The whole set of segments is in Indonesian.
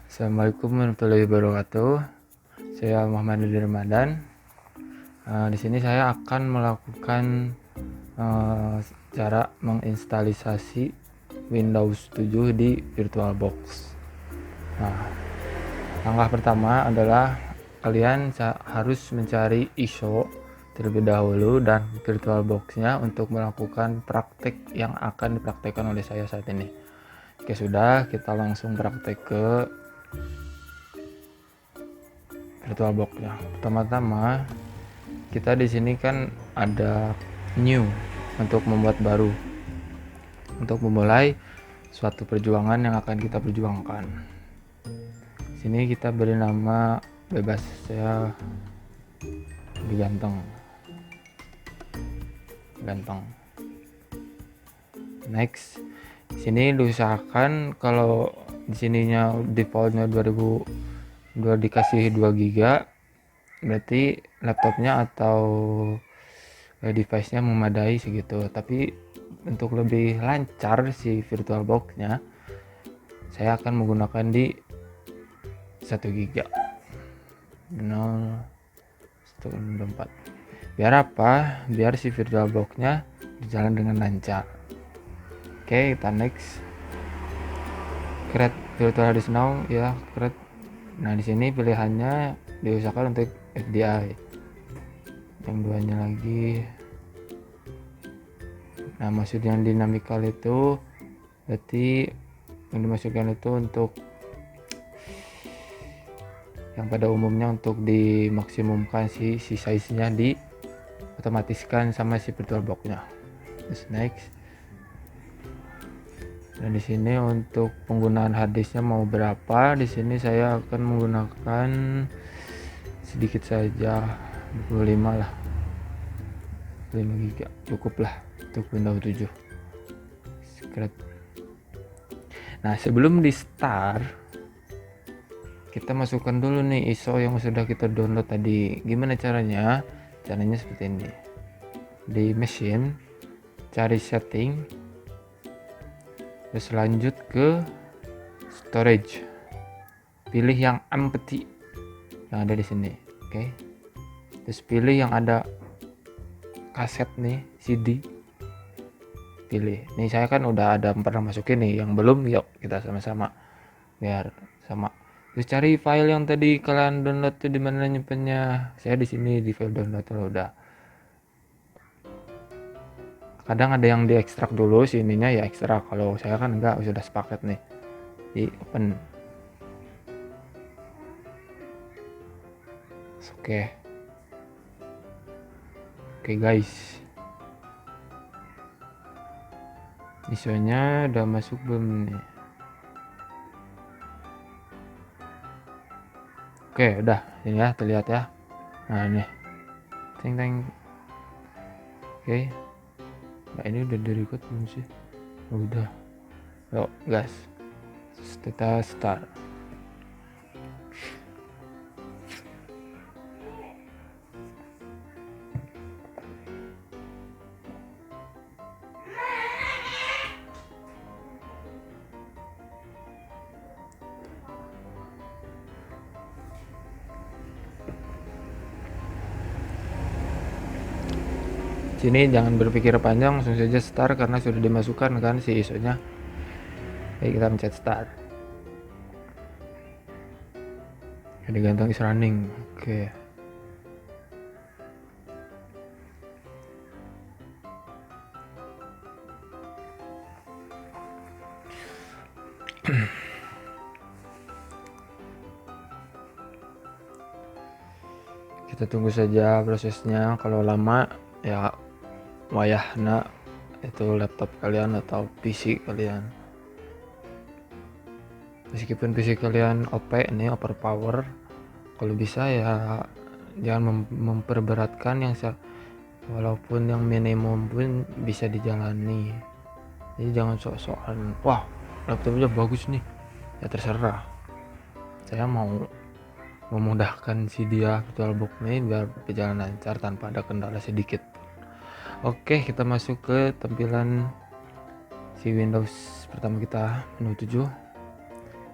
Assalamualaikum warahmatullahi wabarakatuh. Saya Muhammad Adi Ramadan. Di sini saya akan melakukan cara menginstalisasi Windows 7 di VirtualBox. Nah, langkah pertama adalah kalian harus mencari ISO terlebih dahulu dan VirtualBox-nya untuk melakukan praktek yang akan dipraktekkan oleh saya saat ini. Oke, sudah, kita langsung praktek ke VirtualBox-nya. Pertama-tama kita di sini kan ada new untuk membuat baru, untuk memulai suatu perjuangan yang akan kita perjuangkan. Sini kita beri nama bebas, saya diganteng. Next, sini diusahakan kalau di sininya defaultnya 2002 dikasih 2 GB, berarti laptopnya atau device-nya memadai segitu. Tapi untuk lebih lancar si VirtualBox-nya, saya akan menggunakan di 1 GB 0.164. Biar apa? Biar si VirtualBox-nya berjalan dengan lancar. Oke, kita next. Create virtual disk now, ya, create. Nah, di sini pilihannya diusahakan untuk FDI. Yang duanya lagi. Nah, maksud yang dynamical itu berarti yang dimasukkan itu untuk yang pada umumnya untuk dimaksimumkan si size-nya di otomatiskan sama si VirtualBox-nya. Terus next. Dan di sini untuk penggunaan harddisknya mau berapa? Di sini saya akan menggunakan sedikit saja, 25 lah, 5 GB cukup lah untuk Windows 7. Nah, sebelum di start, kita masukkan dulu nih ISO yang sudah kita download tadi. Gimana caranya? Caranya seperti ini. Di machine, cari setting, terus lanjut ke storage. Pilih yang empty yang ada di sini. Oke. Terus pilih yang ada kaset nih, CD. Pilih. Nih saya kan udah ada pernah masukin nih, yang belum yuk kita sama-sama biar sama. Terus cari file yang tadi kalian download tuh, di mana nyimpennya. Saya di sini di file download udah. Kadang ada yang diekstrak dulu sininya, ya ekstrak. Kalau saya kan enggak, sudah sepaket nih. Di open. Oke guys. ISO-nya udah masuk belum nih? Oke, udah. Ini ya, terlihat ya. Nah, ini. Teng. Oke. Nah, ini udah di-record belum sih? Oh, udah. Yuk, gas. Kita start. Sini jangan berpikir panjang, langsung saja start karena sudah dimasukkan kan si ISO-nya. Oke, kita pencet start. Digantung is running. Oke. Kita tunggu saja prosesnya. Kalau lama ya wayahna itu laptop kalian atau PC kalian. Meskipun PC kalian OP nih, overpower, kalau bisa ya jangan memperberatkan, yang walaupun yang minimum pun bisa dijalani. Jadi jangan sok-sokan, wah laptopnya bagus nih, ya terserah. Saya mau memudahkan si dia VirtualBox ini biar berjalan lancar tanpa ada kendala sedikit. Oke, kita masuk ke tampilan si Windows pertama kita, menu 7.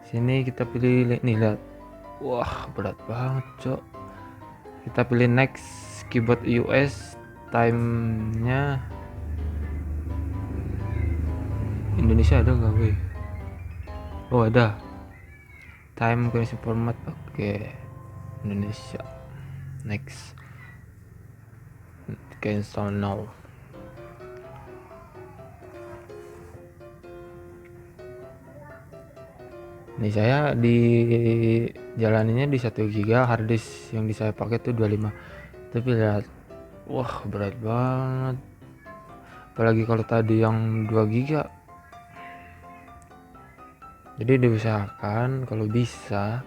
Sini kita pilih nih, lihat. Wah, berat banget, Cok. Kita pilih next, keyboard US, time-nya Indonesia ada nggak, weh? Oh, ada. Time currency format. Oke. Indonesia. Next. Cancel now. Nih saya di jalaninya di 1 GB, harddisk yang saya pakai tuh 25. Tapi lihat, wah berat banget. Apalagi kalau tadi yang 2 GB. Jadi diusahakan kalau bisa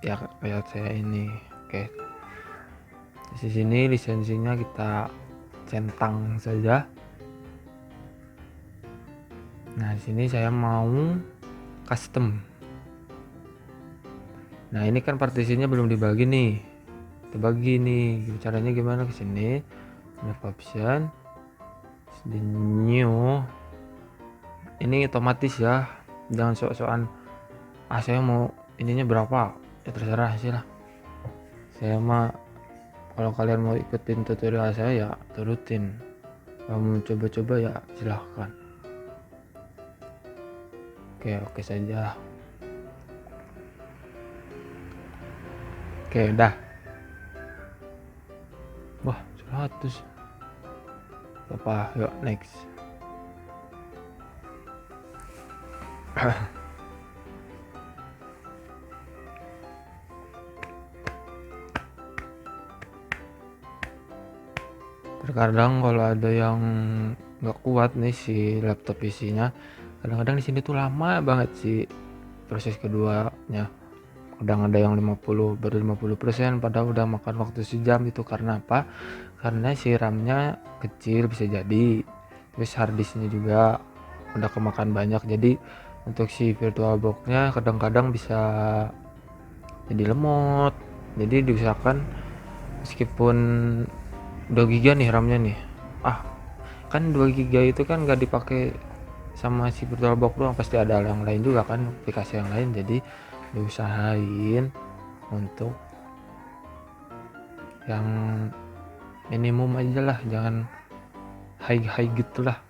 ya kayak saya ini. Oke. Di sini lisensinya kita centang saja. Nah, di sini saya mau custom. Nah, ini kan partisinya belum dibagi nih. Kita bagi nih. Caranya gimana? Ke sini, new option, di new. Ini otomatis ya. Jangan sok-sokan saya mau ininya berapa? Ya terserah sih lah. Saya mah kalau kalian mau ikutin tutorial saya ya turutin. Kalau mau coba-coba ya silahkan. Oke saja. Oke, dah. Wah, 100. Apa? Yuk, next. Terkadang kalau ada yang nggak kuat nih si laptop isinya, kadang-kadang di sini tuh lama banget sih proses keduanya. Kadang ada yang 50, baru 50%, padahal udah makan waktu sejam. Itu karena apa? Karena si RAM-nya kecil bisa jadi, terus harddisknya juga udah kemakan banyak. Jadi untuk si VirtualBox-nya kadang-kadang bisa jadi lemot. Jadi diusahakan meskipun 2 GB nih RAM-nya nih, kan 2 GB itu kan nggak dipakai sama si VirtualBox doang, pasti ada yang lain juga kan, aplikasi yang lain. Jadi diusahain untuk yang minimum aja lah, jangan high gitulah,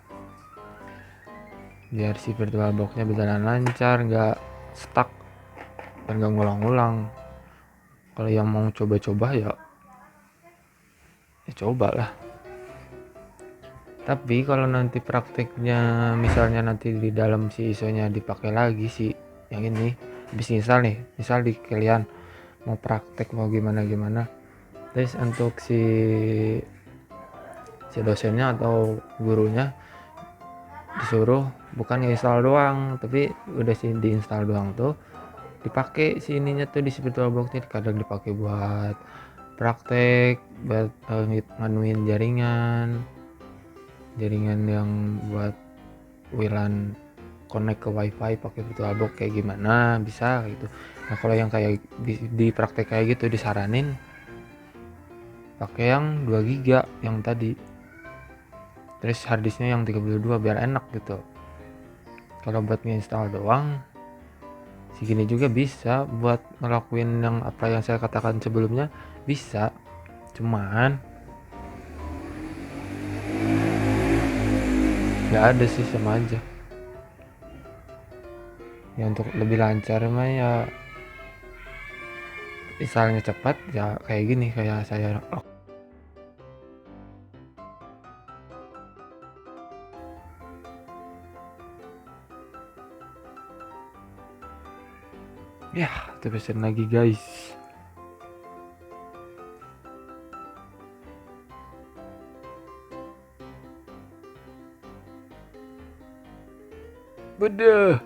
biar si VirtualBox-nya berjalan lancar, nggak stuck dan nggak ngulang-ngulang. Kalau yang mau coba-coba ya cobalah. Tapi kalau nanti prakteknya, misalnya nanti di dalam si ISO-nya dipakai lagi sih yang ini, habis install nih, misal di kalian mau praktek mau gimana, terus untuk si dosennya atau gurunya disuruh bukan nge-install doang, tapi udah sih diinstal doang tuh dipakai si ininya tuh di VirtualBox-nya. Kadang dipakai buat praktek, buat nganuin jaringan yang buat WLAN connect ke WiFi pakai VirtualBox kayak gimana, bisa gitu. Nah, kalau yang kayak di praktek kayak gitu disaranin pakai yang 2 GB yang tadi, terus harddisknya yang 32 biar enak gitu. Kalau buat nginstall doang segini juga bisa, buat ngelakuin yang apa yang saya katakan sebelumnya bisa, cuman nggak ada sih, sama aja ya. Untuk lebih lancar mah ya installnya cepat ya kayak gini, kayak saya. Ya, terusin lagi guys. Beda.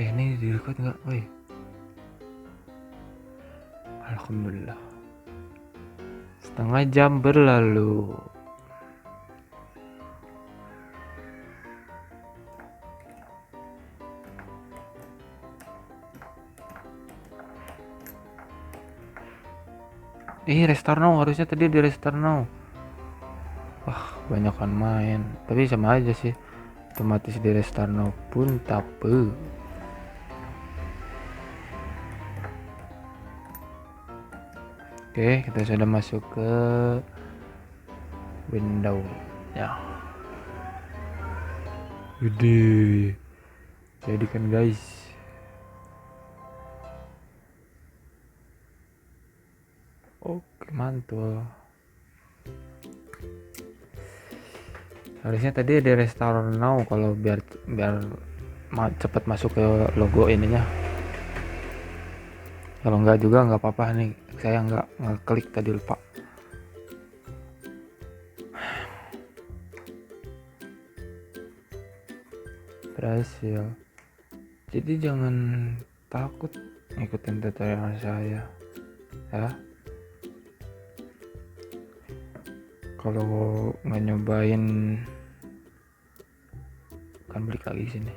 Ini direkod nggak? Woi. Alhamdulillah. Setengah jam berlalu. Restart now, harusnya tadi di restart now. Wah, banyakan main. Tapi sama aja sih. otomatis di restart pun tape. Oke, kita sudah masuk ke window ya. Gede jadi kan guys. Oke, mantul. Harusnya tadi ada restore now kalau biar cepat masuk ke logo ininya. Kalau enggak juga nggak apa-apa nih, saya nggak ngeklik tadi, lupa. Berhasil. Jadi jangan takut ikutin tutorial saya ya. Kalau nggak nyobain kan balik lagi sini.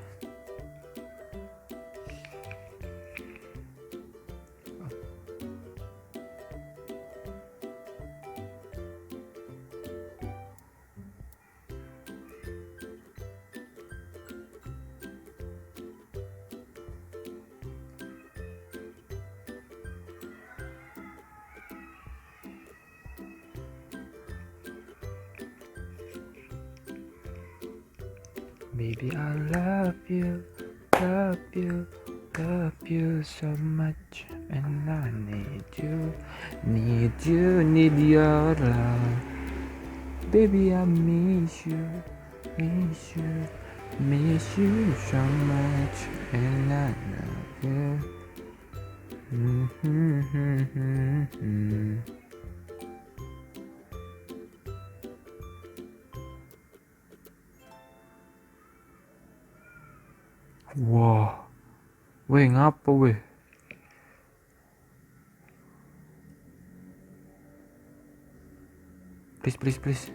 Baby, I love you, love you, love you so much, and I need you, need your love. Baby, I miss you, miss you, miss you so much, and I love you. Wah, weh ngapa weh? Please.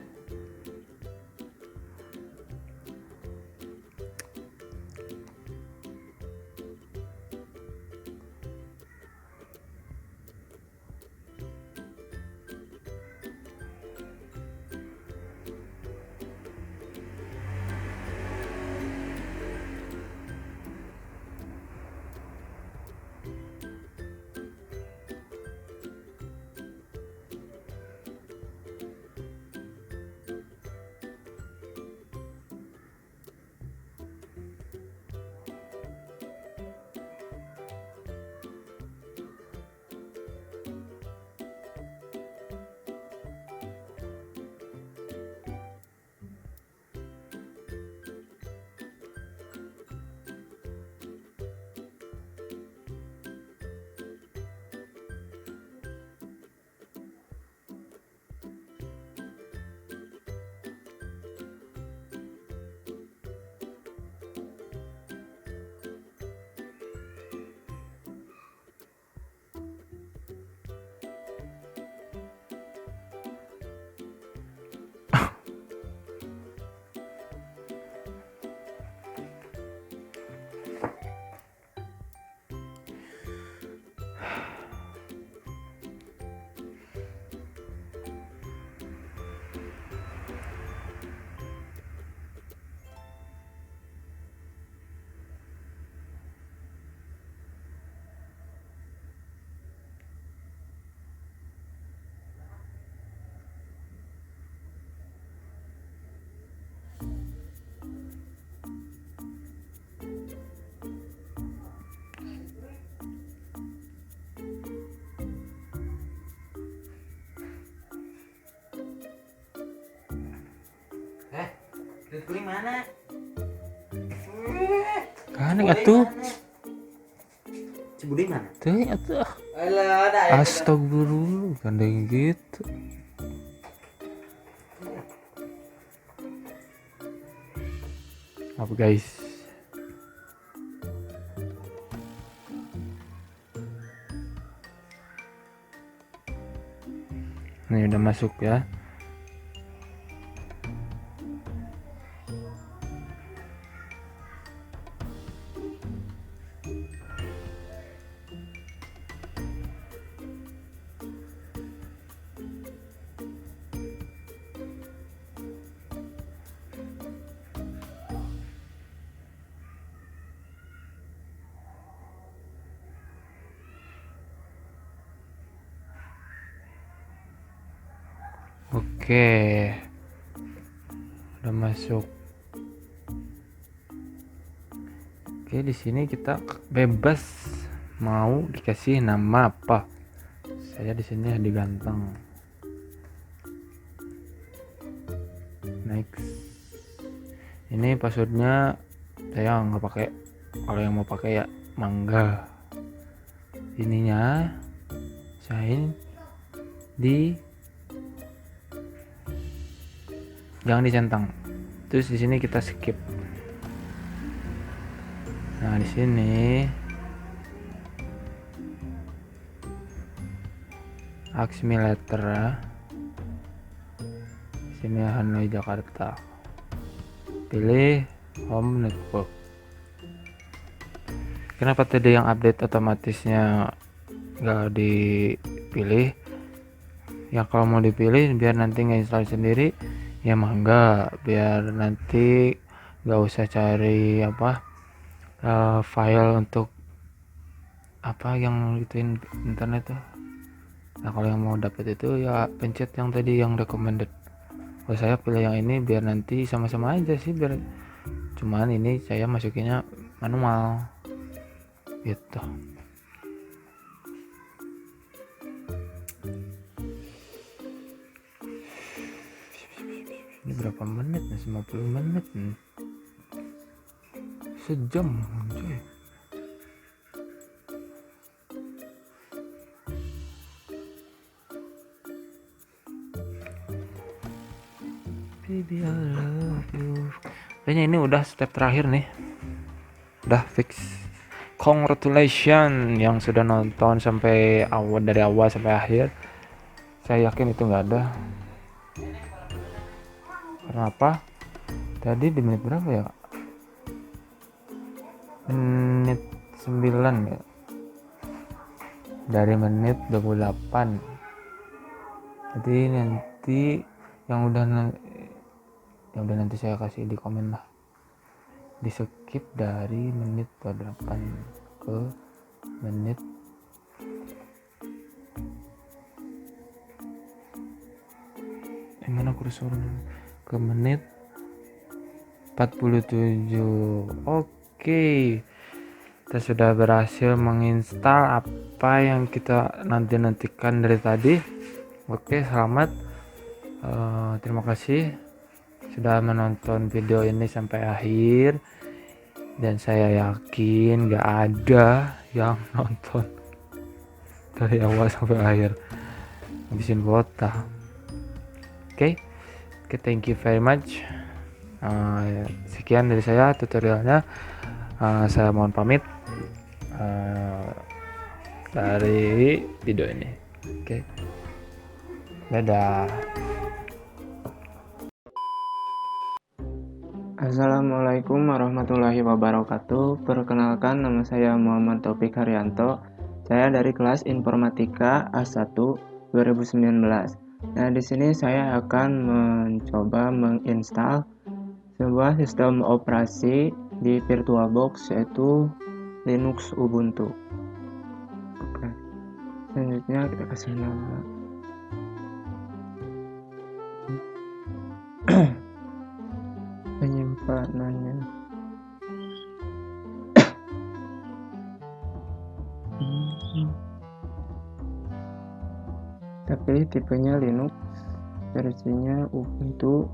Duit kuning mana? Kan atuh. Cibuding mana? Teh atuh. Alah, ada ya. Astagfirullah, gandeng gitu. Apa guys? Ini udah masuk ya. Oke, udah masuk. Oke, di sini kita bebas mau dikasih nama apa. Saya di sini diganteng. Next. Ini passwordnya saya nggak pakai. Kalau yang mau pakai ya mangga. Ininya sign di, jangan dicentang. Terus di sini kita skip. Nah, di sini Aksmi letter. Sini Hanoi Jakarta. Pilih home network. Kenapa tadi yang update otomatisnya nggak dipilih? Ya kalau mau dipilih biar nanti nge-install sendiri ya mangga, biar nanti nggak usah cari file untuk apa yang gituin internet tuh. Nah kalau yang mau dapet itu ya pencet yang tadi yang recommended. Kalau saya pilih yang ini biar nanti sama-sama aja sih, biar cuman ini saya masukinnya manual gitu. Ini berapa menit nih? 50 menit nih. Sejam cuy. Baby I love you. Kayaknya ini udah step terakhir nih. Udah fix. Congratulations yang sudah nonton sampai awal, dari awal sampai akhir. Saya yakin itu nggak ada. Kenapa? Tadi di menit berapa ya? Menit 9 ya. Dari menit 28. Jadi nanti yang udah nanti saya kasih di komen lah. Di skip dari menit 28 ke menit mana kursor ke menit 47. Oke, kita sudah berhasil menginstal apa yang kita nantikan dari tadi. Oke, selamat. Terima kasih sudah menonton video ini sampai akhir, dan saya yakin gak ada yang nonton dari awal sampai akhir habisin kuota. Oke, thank you very much. Sekian dari saya tutorialnya. Saya mohon pamit dari video ini. Oke, dadah. Assalamualaikum warahmatullahi wabarakatuh. Perkenalkan, nama saya Muhammad Taufik Haryanto. Saya dari kelas Informatika A1 2019. Nah, di sini saya akan mencoba menginstal sebuah sistem operasi di VirtualBox, yaitu Linux Ubuntu. Oke. Selanjutnya kita kasih nama. Penyimpanannya. Tapi tipenya Linux, versinya Ubuntu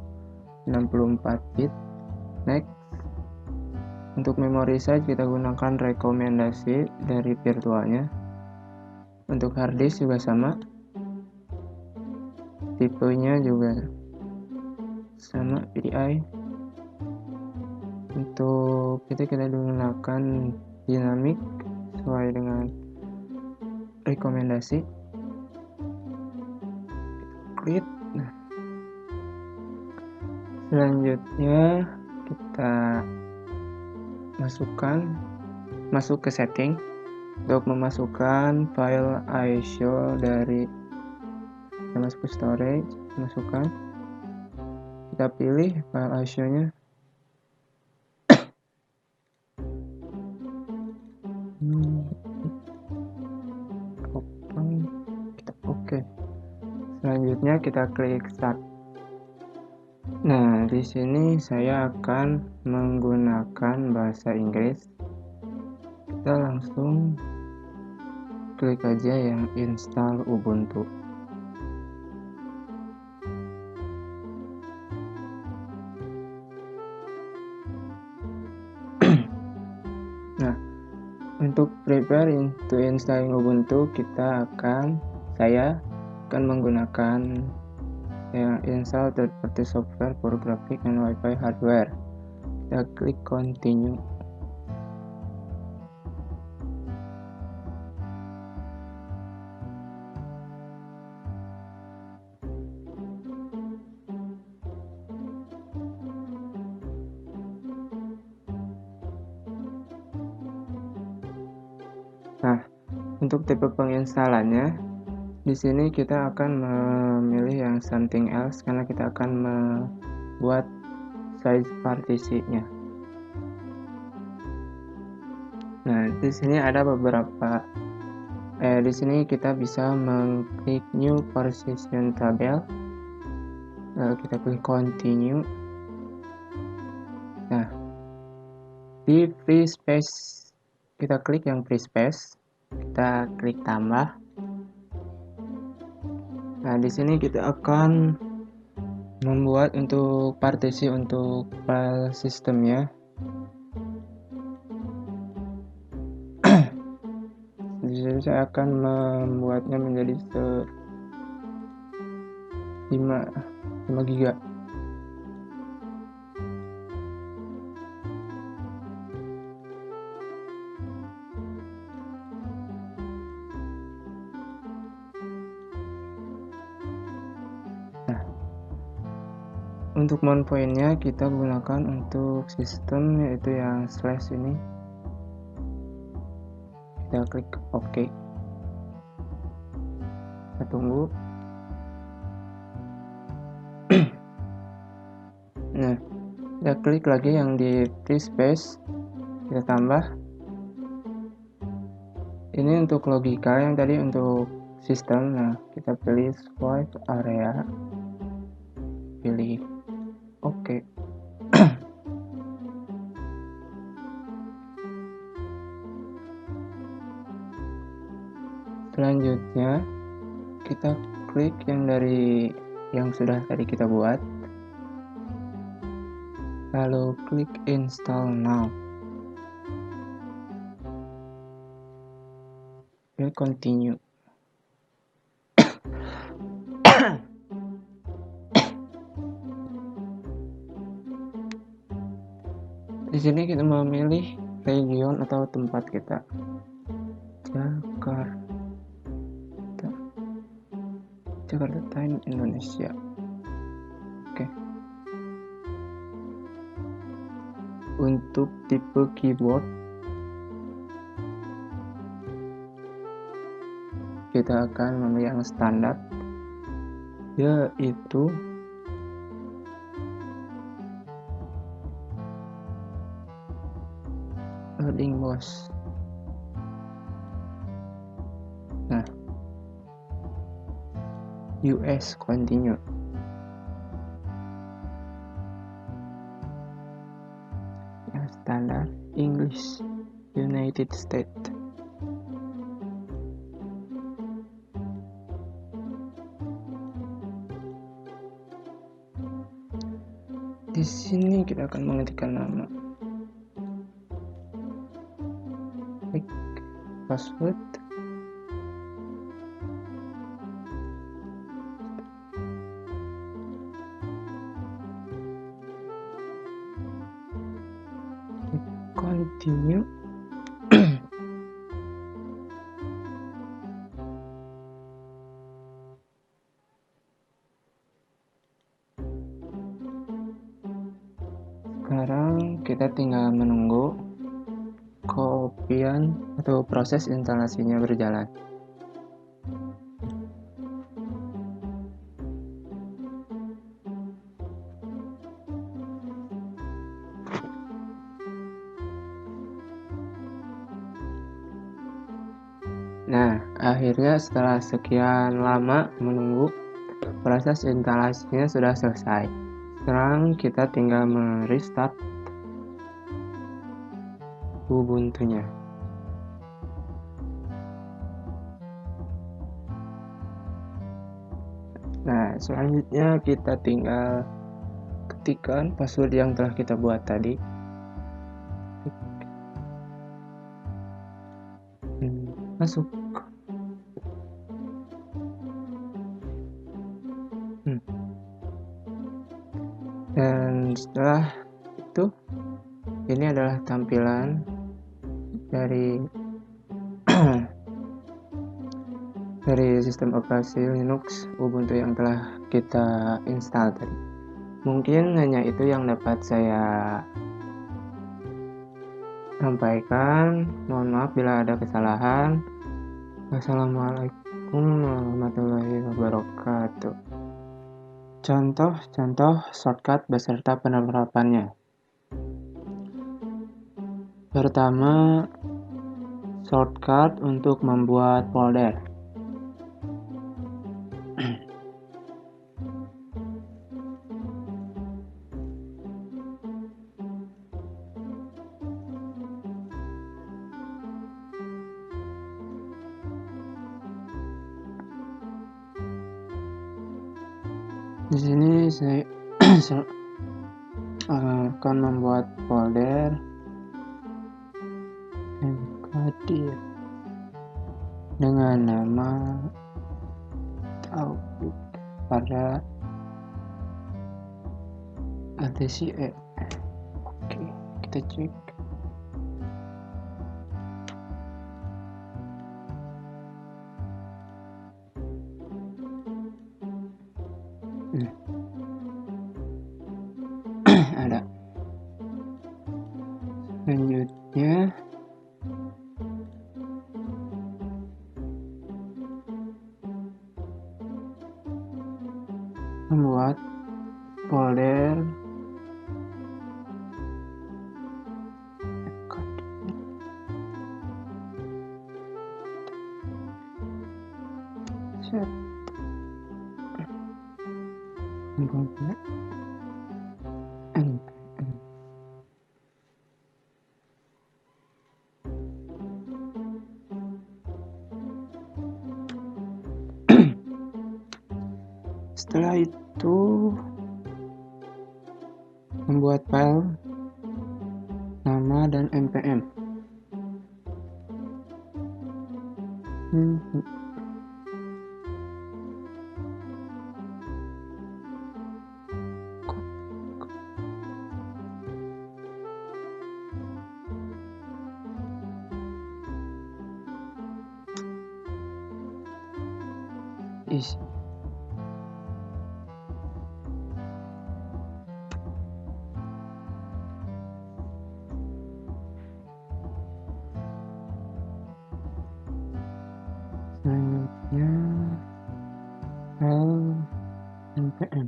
64 bit. Next. Untuk memori size kita gunakan rekomendasi dari virtualnya. Untuk hard disk juga sama, tipenya juga sama, PDI. Untuk kita gunakan dinamik sesuai dengan rekomendasi. Klik. Nah, selanjutnya kita masuk ke setting untuk memasukkan file ISO dari masuk ke storage, masukkan, kita pilih file ISO nya. Kita oke. Selanjutnya Selanjutnya kita klik start. Nah, di sini saya akan menggunakan bahasa Inggris. Kita langsung klik aja yang install Ubuntu. Nah, untuk prepare to installing Ubuntu, saya akan menggunakan yang install third-party software for graphic and Wi-Fi hardware. Kita klik continue. Nah, untuk tipe penginstalannya, di sini kita akan memilih yang something else karena kita akan membuat size partisinya. Nah, di sini ada beberapa. Di sini kita bisa mengklik new partition table. Lalu kita klik continue. Nah, di free space kita klik yang free space. Kita klik tambah. Nah, di sini kita akan membuat untuk partisi untuk file sistemnya. Di sini saya akan membuatnya menjadi 5 GB. Nah, untuk mount point-nya kita gunakan untuk sistem yaitu yang slash ini. Kita klik OK. Kita tunggu. Nah, kita klik lagi yang di free space. Kita tambah. Ini untuk logika, yang tadi untuk sistem. Nah, kita pilih swipe area. Pilih OK. Selanjutnya kita klik yang sudah tadi kita buat, lalu klik install now. Klik continue. Di sini kita memilih region atau tempat kita. Jakarta Time Indonesia. Oke. Untuk tipe keyboard kita akan memilih yang standar, yaitu loading mouse. Nah, US continue. Yang standar English United States. Di sini kita akan mengetikkan nama. Klik password. Continue. Sekarang kita tinggal menunggu kopian atau proses instalasinya berjalan. Nah, akhirnya setelah sekian lama menunggu, proses instalasinya sudah selesai. Sekarang kita tinggal merestart Ubuntu-nya. Nah, selanjutnya kita tinggal ketikkan password yang telah kita buat tadi. Masuk. Dan setelah itu, ini adalah tampilan dari sistem operasi Linux Ubuntu yang telah kita install tadi. Mungkin hanya itu yang dapat saya sampaikan. Mohon maaf bila ada kesalahan. Wassalamualaikum warahmatullahi wabarakatuh. Contoh shortcut beserta penerapannya. Pertama, shortcut untuk membuat folder. Di sini saya akan membuat folder mkdir dengan nama Taufik pada ATCE. Oke, kita cek. Ada. Selanjutnya membuat folder set setelah itu membuat file nama dan npm. Isi. Selanjutnya file npm.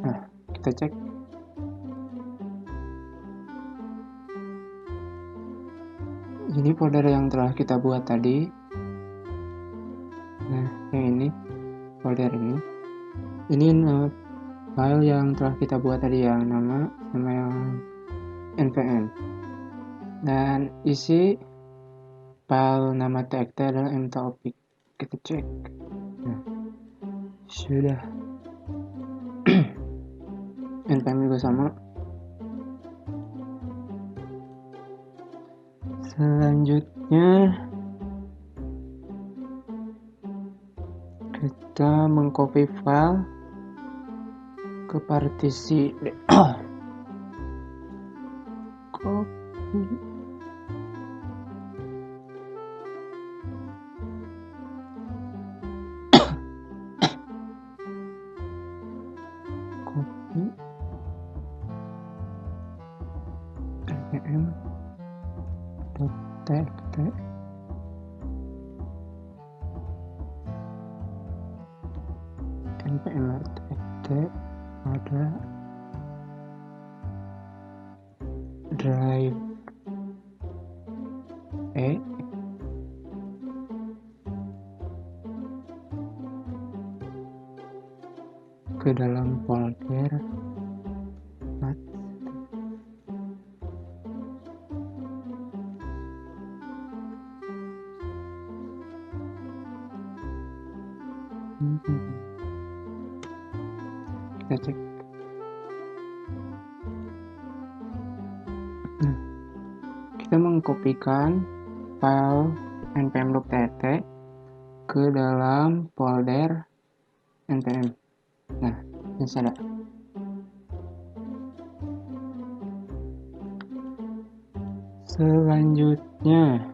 Nah, kita cek. Ini folder yang telah kita buat tadi. Nah, yang ini folder ini. Ini file yang telah kita buat tadi yang nama yang npm. Dan isi file nama txt adalah mtaufik. Kita cek. Nah, sudah. npm juga sama. Selanjutnya kita mengcopy file ke partisi copy npm.txt npm.txt pada drive E ke dalam folder path. Kita cek. Nah, kita mengkopikan file npm.txt ke dalam folder npm. Nah, ini ada. Selanjutnya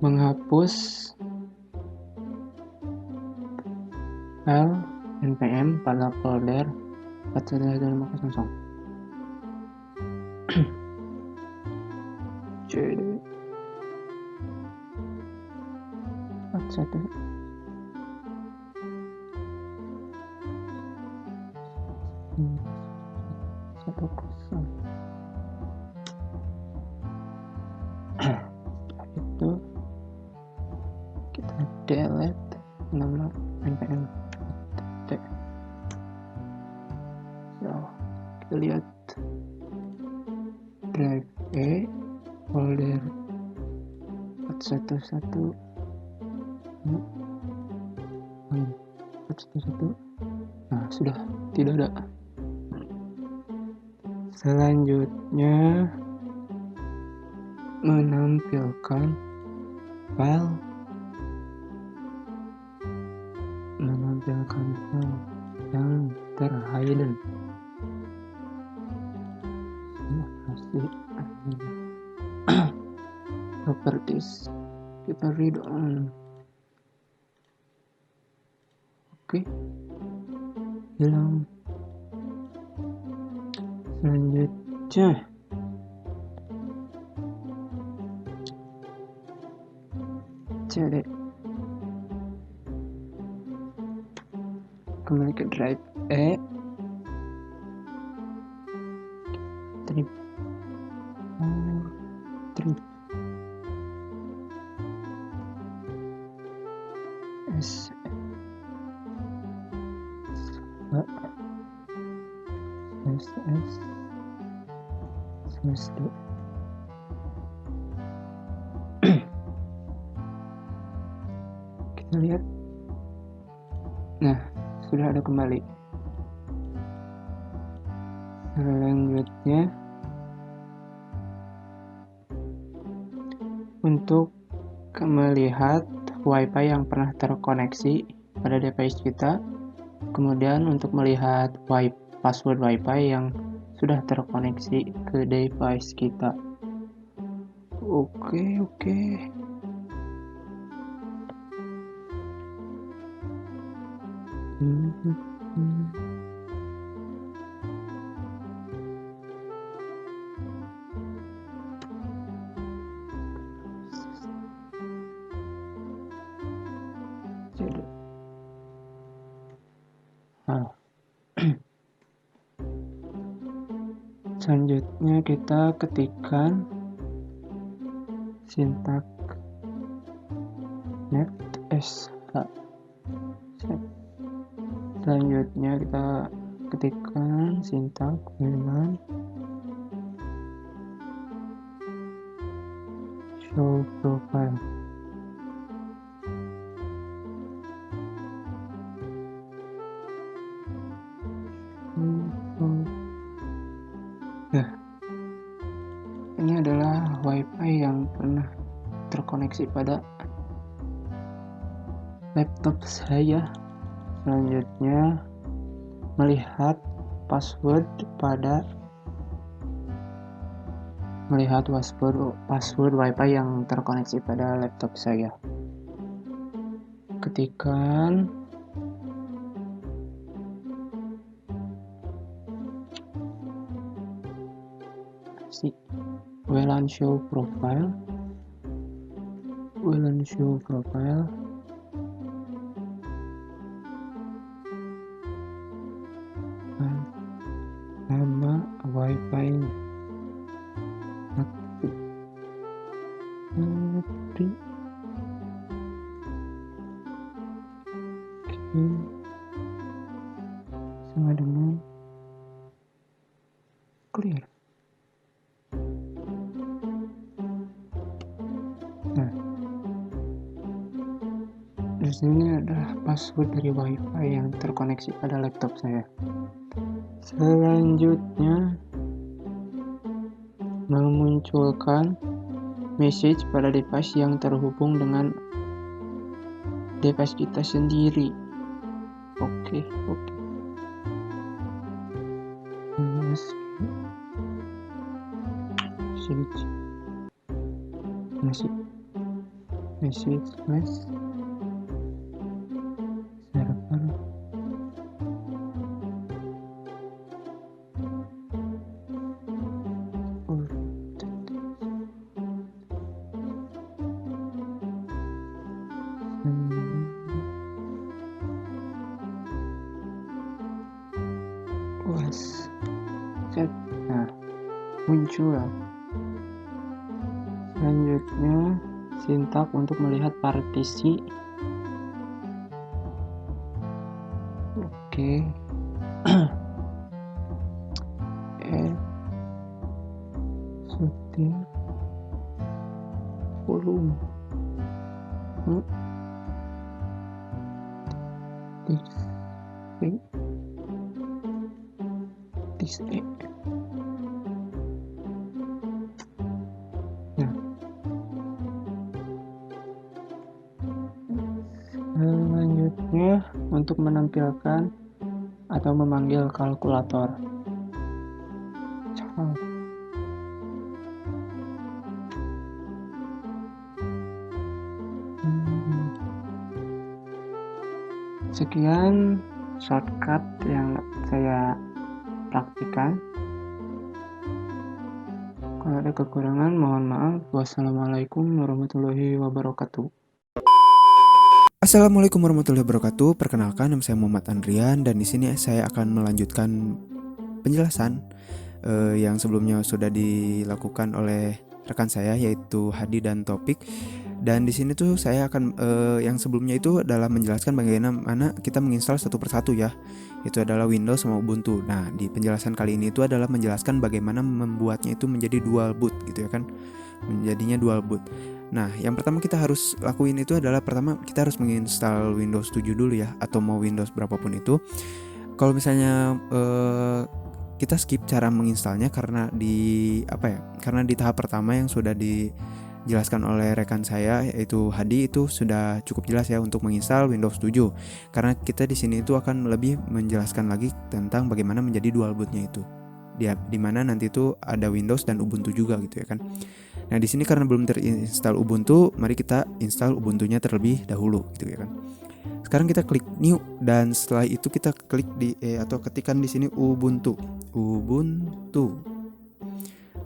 menghapus file npm pada folder 41500. cd 41 itu kita delete nama npm. So, kita lihat drive E folder 411 411. Nah, sudah tidak ada. Selanjutnya menampilkan file yang terhidden. Properties kita read on. Oke, hilang. Selanjutnya cd kembali ke drive E, trip S /////////// kita lihat. Nah, sudah ada kembali. Selanjutnya untuk melihat WiFi yang pernah terkoneksi pada device kita, kemudian untuk melihat password WiFi yang sudah terkoneksi ke device kita. Oke. Selanjutnya kita ketikkan sintak netsh. Selanjutnya kita ketikkan sintak VLAN show profile. Nah, ini adalah WiFi yang pernah terkoneksi pada laptop saya. Selanjutnya melihat password WiFi yang terkoneksi pada laptop saya. Ketikkan VLAN show profile. wifi aktif. Oke. Sama dengan clear. Nah, di sini adalah password dari wifi yang terkoneksi pada laptop saya. Selanjutnya memunculkan message pada device yang terhubung dengan device kita sendiri. Oke. Message flash server. Set. Nah, muncul. Selanjutnya sintak untuk melihat partisi. Oke. Shooting volume. Display. Nah, selanjutnya untuk menampilkan atau memanggil kalkulator. Sekian shortcut yang saya praktikan. Kalau ada kekurangan mohon maaf. Wassalamualaikum warahmatullahi wabarakatuh. Assalamualaikum warahmatullahi wabarakatuh. Perkenalkan, nama saya Muhammad Andrian dan di sini saya akan melanjutkan penjelasan yang sebelumnya sudah dilakukan oleh rekan saya yaitu Hadi dan Topik. Dan di sini tuh saya akan yang sebelumnya itu adalah menjelaskan bagaimana kita menginstal satu persatu ya. Itu adalah Windows sama Ubuntu. Nah, di penjelasan kali ini itu adalah menjelaskan bagaimana membuatnya itu menjadi dual boot gitu ya kan. Menjadinya dual boot. Nah, yang pertama kita harus lakuin itu adalah pertama kita harus menginstal Windows 7 dulu ya, atau mau Windows berapapun itu. Kalau misalnya kita skip cara menginstalnya karena di tahap pertama yang sudah dijelaskan oleh rekan saya yaitu Hadi itu sudah cukup jelas ya untuk menginstal Windows 7. Karena kita di sini itu akan lebih menjelaskan lagi tentang bagaimana menjadi dual bootnya itu. Di mana nanti itu ada Windows dan Ubuntu juga gitu ya kan. Nah, di sini karena belum terinstall Ubuntu, mari kita install Ubuntunya terlebih dahulu gitu ya kan. Sekarang kita klik new dan setelah itu kita klik di atau ketikkan di sini Ubuntu.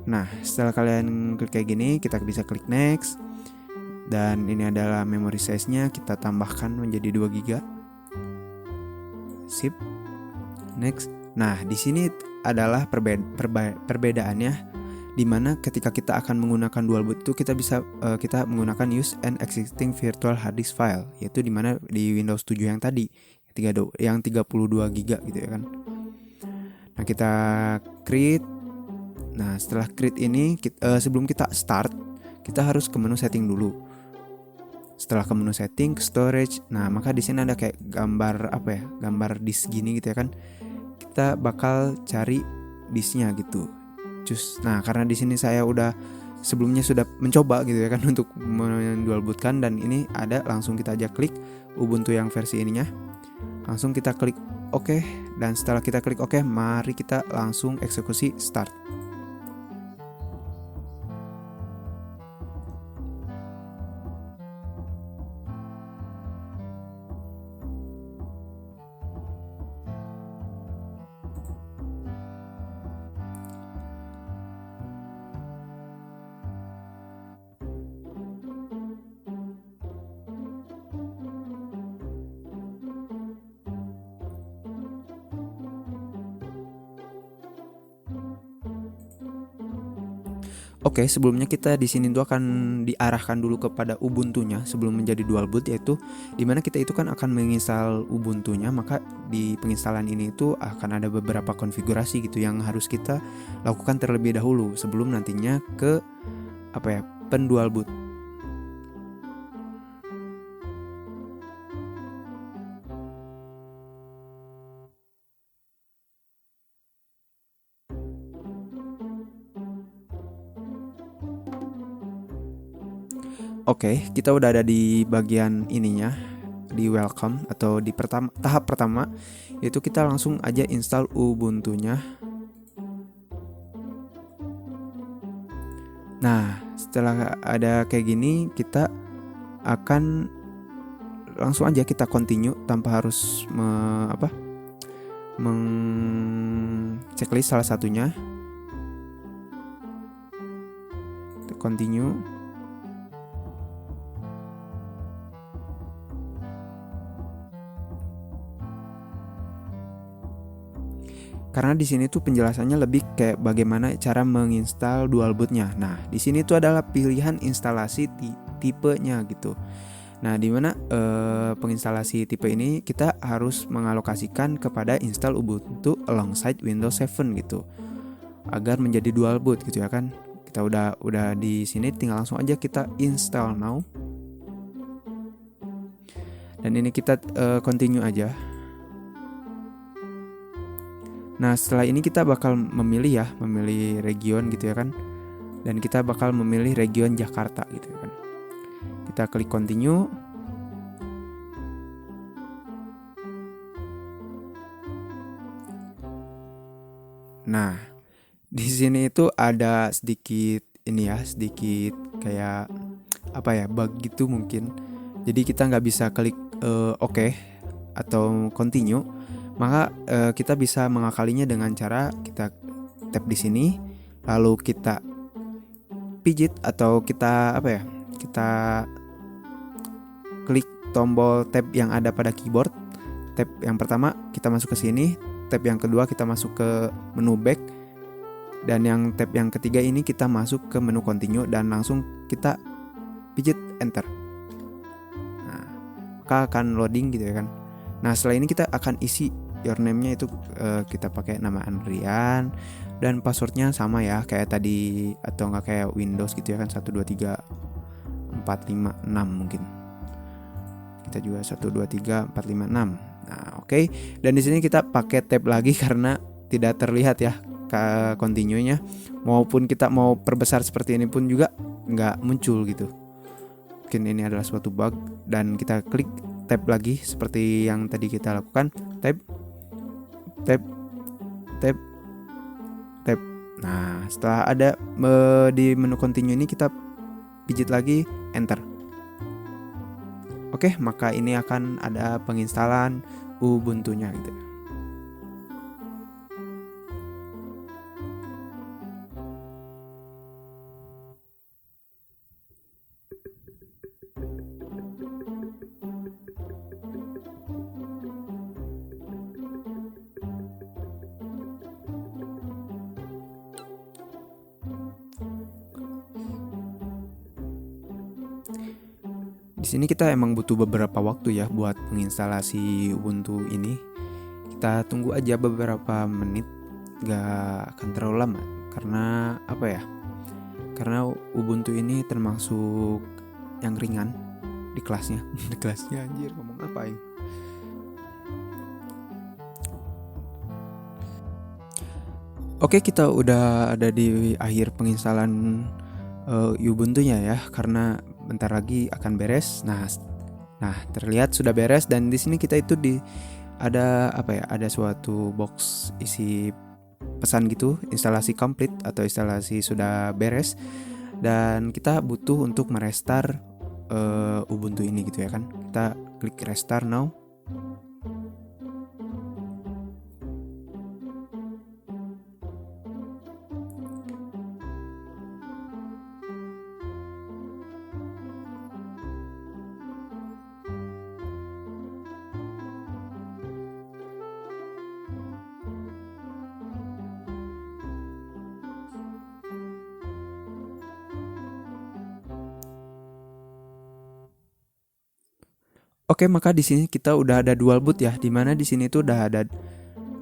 Nah, setelah kalian klik kayak gini, kita bisa klik next. Dan ini adalah memory size-nya, kita tambahkan menjadi 2 GB. Sip. Next. Nah, di sini adalah perbedaannya, di mana ketika kita akan menggunakan dual boot itu kita menggunakan use an existing virtual hard disk file, yaitu di mana di Windows 7 yang tadi yang 32 GB gitu ya kan. Nah, kita create. Nah, setelah create ini sebelum kita start, kita harus ke menu setting dulu. Setelah ke menu setting, ke storage. Nah, maka di sini ada kayak gambar disk gini gitu ya kan. Kita bakal cari disknya gitu. Nah, karena di sini saya sebelumnya sudah mencoba gitu ya kan untuk mendual bootkan, dan ini ada, langsung kita aja klik Ubuntu yang versi ininya. Langsung kita klik OK, dan setelah kita klik OK, mari kita langsung eksekusi start. Oke, sebelumnya kita di sini tuh akan diarahkan dulu kepada Ubuntu-nya sebelum menjadi dual boot, yaitu dimana kita itu kan akan menginstal Ubuntu-nya, maka di penginstalan ini itu akan ada beberapa konfigurasi gitu yang harus kita lakukan terlebih dahulu sebelum nantinya ke pendual boot. Oke, kita udah ada di bagian ininya, di welcome atau di tahap pertama, yaitu kita langsung aja install Ubuntu-nya. Nah, setelah ada kayak gini, kita akan langsung aja kita continue tanpa harus checklist salah satunya. Kita continue. Karena di sini tuh penjelasannya lebih kayak bagaimana cara menginstal dual bootnya. Nah, di sini tuh adalah pilihan instalasi tipenya gitu. Nah, dimana penginstalasi tipe ini kita harus mengalokasikan kepada install Ubuntu alongside Windows 7 gitu, agar menjadi dual boot gitu ya kan. Kita udah di sini, tinggal langsung aja kita install now. Dan ini kita continue aja. Nah, setelah ini kita bakal memilih region gitu ya kan. Dan kita bakal memilih region Jakarta gitu ya kan. Kita klik continue. Nah, di sini itu ada sedikit kayak bug gitu mungkin. Jadi kita nggak bisa klik OK atau continue. Maka kita bisa mengakalinya dengan cara kita tap di sini, lalu kita pijit atau kita kita klik tombol tab yang ada pada keyboard. Tab yang pertama kita masuk ke sini, tab yang kedua kita masuk ke menu back, dan yang tab yang ketiga ini kita masuk ke menu continue dan langsung kita pijit enter. Nah, maka akan loading gitu ya kan. Nah, setelah ini kita akan isi username-nya itu kita pakai nama Andrian, dan passwordnya sama ya kayak tadi, atau enggak kayak Windows gitu ya kan, 123456 mungkin. Kita juga 123456. Nah, oke. Dan di sini kita pakai tab lagi karena tidak terlihat ya continue-nya. Maupun kita mau perbesar seperti ini pun juga nggak muncul gitu. Mungkin ini adalah suatu bug, dan kita klik tab lagi seperti yang tadi kita lakukan. Tab. Nah, setelah ada di menu continue ini kita pijit lagi enter. Oke, maka ini akan ada penginstalan Ubuntu-nya gitu. Di sini kita emang butuh beberapa waktu ya buat menginstalasi Ubuntu ini. Kita tunggu aja beberapa menit, gak akan terlalu lama. Karena karena Ubuntu ini termasuk yang ringan di kelasnya. Di kelasnya anjir, ngomong apa ini? Oke, kita udah ada di akhir penginstalan Ubuntu-nya ya, karena bentar lagi akan beres. Nah, terlihat sudah beres, dan di sini kita itu ada suatu box isi pesan gitu, instalasi complete atau instalasi sudah beres, dan kita butuh untuk merestart Ubuntu ini gitu ya kan. Kita klik restart now. Oke, maka di sini kita udah ada dual boot ya, dimana di sini tuh udah ada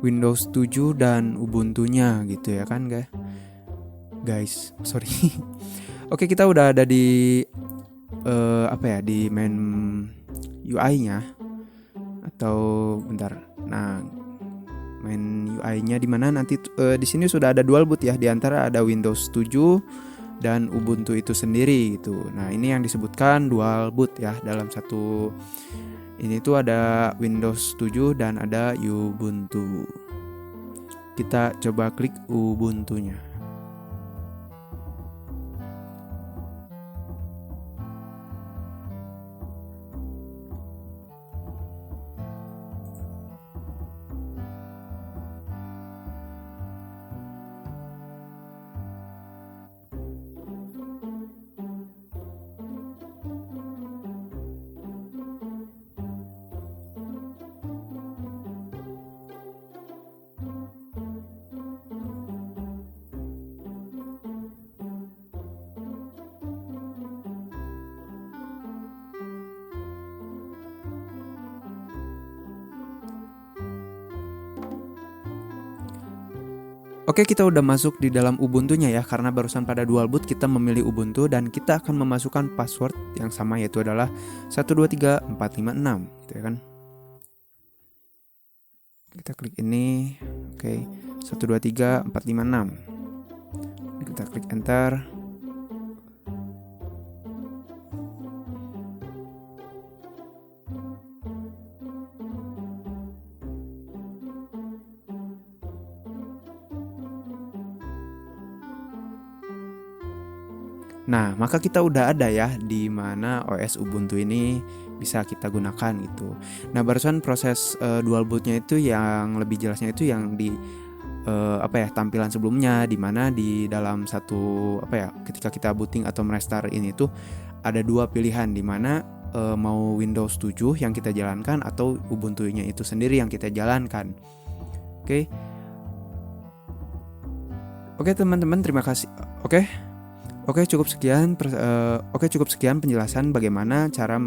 Windows 7 dan Ubuntu-nya gitu ya kan guys. Sorry. Oke, kita udah ada di di main UI-nya atau bentar. Nah, main UI-nya di mana nanti di sini sudah ada dual boot ya, di antara ada Windows 7 dan Ubuntu itu sendiri gitu. Nah, ini yang disebutkan dual boot ya, dalam satu ini tuh ada Windows 7 dan ada Ubuntu. Kita coba klik Ubuntu-nya. Oke, kita udah masuk di dalam Ubuntu-nya ya, karena barusan pada dual boot kita memilih Ubuntu dan kita akan memasukkan password yang sama, yaitu adalah 123456 gitu ya kan. Kita klik ini. Oke, 123456. Kita klik enter. Nah, maka kita udah ada ya di mana OS Ubuntu ini bisa kita gunakan gitu. Nah, barusan proses dual bootnya itu yang lebih jelasnya itu yang di tampilan sebelumnya, di mana di dalam satu ketika kita booting atau merestart ini tuh ada dua pilihan, di mana mau Windows 7 yang kita jalankan atau Ubuntu-nya itu sendiri yang kita jalankan. Oke. Oke teman-teman, terima kasih. Oke, cukup sekian penjelasan bagaimana cara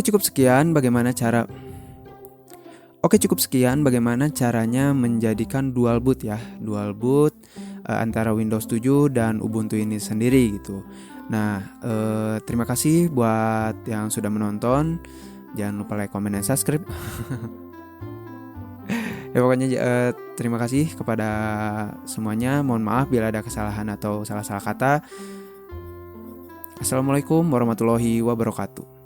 cukup sekian bagaimana caranya menjadikan dual boot ya. Dual boot antara Windows 7 dan Ubuntu ini sendiri gitu. Nah, terima kasih buat yang sudah menonton. Jangan lupa like, comment, dan subscribe. Ya pokoknya terima kasih kepada semuanya. Mohon maaf bila ada kesalahan atau salah-salah kata. Assalamualaikum warahmatullahi wabarakatuh.